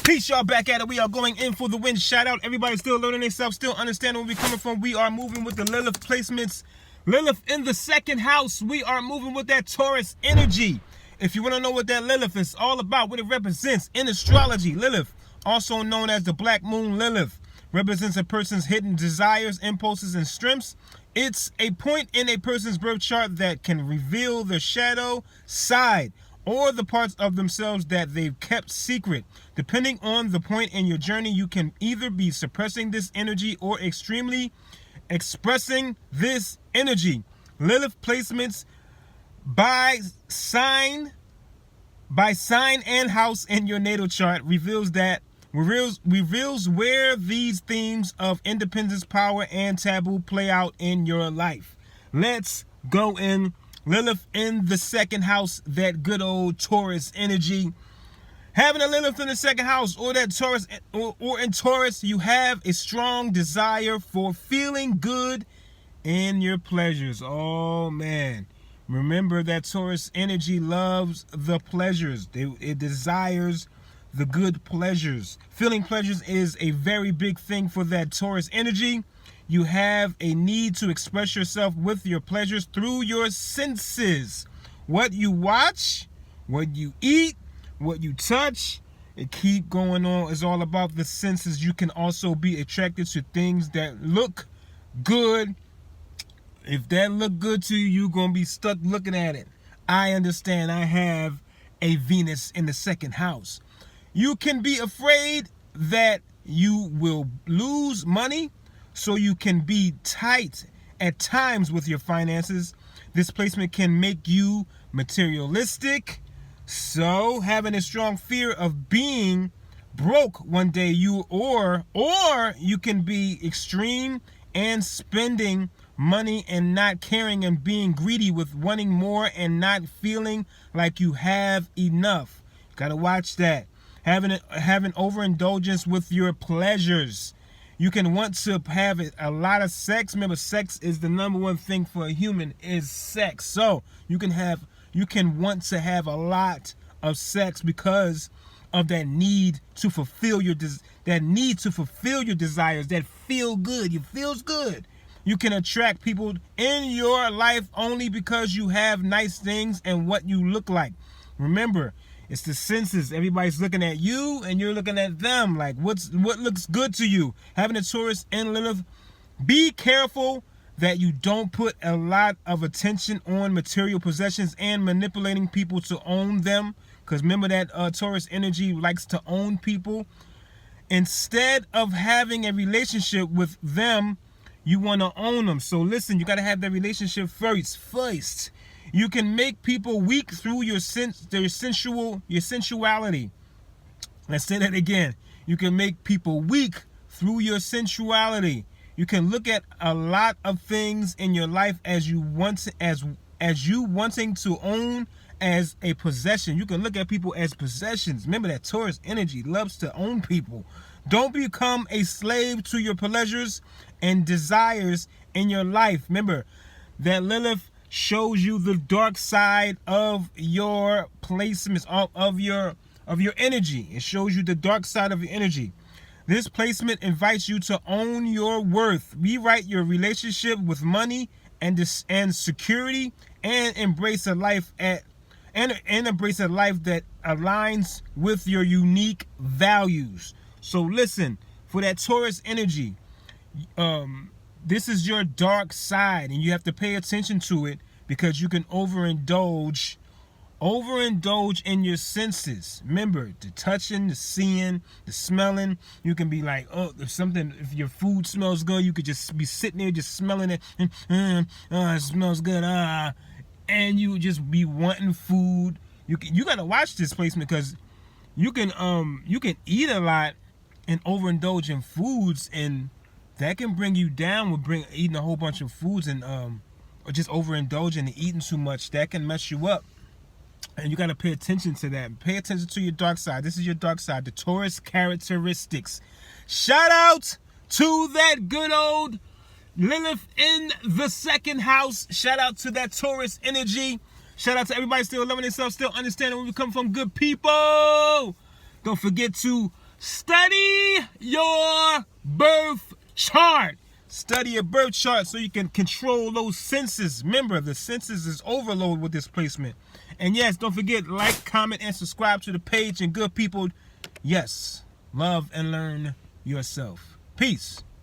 Peace, y'all, back at it. We are going in for the win. Shout out everybody still learning themselves, still understanding where we're coming from. We are moving with the Lilith placements. Lilith in the second house. We are moving with that Taurus energy. If you want to know what that Lilith is all about, what it represents in astrology, Lilith, also known as the Black Moon Lilith, represents a person's hidden desires, impulses, and strengths. It's a point in a person's birth chart that can reveal their shadow side or the parts of themselves that they've kept secret. Depending on the point in your journey, you can either be suppressing this energy or extremely expressing this energy. Lilith placements by sign and house in your natal chart reveals where these themes of independence, power, and taboo play out in your life. Let's go in. Lilith in the second house, that good old Taurus energy. Having a Lilith in the second house or that Taurus or in Taurus, you have a strong desire for feeling good in your pleasures. Oh man. Remember that Taurus energy loves the pleasures. It desires the good pleasures. Feeling pleasures is a very big thing for that Taurus energy. You have a need to express yourself with your pleasures through your senses. What you watch, what you eat, what you touch, it keep going on. It's all about the senses. You can also be attracted to things that look good. If that look good to you, you're going to be stuck looking at it. I understand. I have a Venus in the second house. You can be afraid that you will lose money, so you can be tight at times with your finances. This placement can make you materialistic. So having a strong fear of being broke one day, or you can be extreme and spending money and not caring and being greedy with wanting more and not feeling like you have enough. Gotta watch that. Having overindulgence with your pleasures. You can want to have a lot of sex. Remember, sex is the number one thing for a human is sex. So you can want to have a lot of sex because of that need to fulfill your desires, that feel good. It feels good. You can attract people in your life only because you have nice things and what you look like. Remember, it's the senses. Everybody's looking at you and you're looking at them. Like what looks good to you. Having a Taurus and Lilith, be careful that you don't put a lot of attention on material possessions and manipulating people to own them. Because remember that Taurus energy likes to own people. Instead of having a relationship with them, you want to own them. So listen, you got to have that relationship first. You can make people weak through your sensuality. Let's say that again. You can make people weak through your sensuality. You can look at a lot of things in your life as you wanting to own as a possession. You can look at people as possessions. Remember that Taurus energy loves to own people. Don't become a slave to your pleasures and desires in your life. Remember that Lilith shows you the dark side of your placements, of your energy. It shows you the dark side of your energy. This placement invites you to own your worth, rewrite your relationship with money and security, and embrace a life that aligns with your unique values. So listen, for that Taurus energy, this is your dark side, and you have to pay attention to it because you can overindulge in your senses. Remember, the touching, the seeing, the smelling. You can be like, oh, if your food smells good, you could just be sitting there just smelling it. It smells good. And you just be wanting food. You gotta watch this placement because you can eat a lot and overindulge in foods, and that can bring you down with eating a whole bunch of foods and or just overindulging and eating too much. That can mess you up. And you got to pay attention to that. Pay attention to your dark side. This is your dark side, the Taurus characteristics. Shout out to that good old Lilith in the second house. Shout out to that Taurus energy. Shout out to everybody still loving themselves, still understanding where we come from. Good people. Don't forget to Study your birth chart. Study your birth chart so you can control those senses. Remember, the senses is overload with this placement. And yes, don't forget, like, comment, and subscribe to the page. And good people, yes, love and learn yourself. Peace.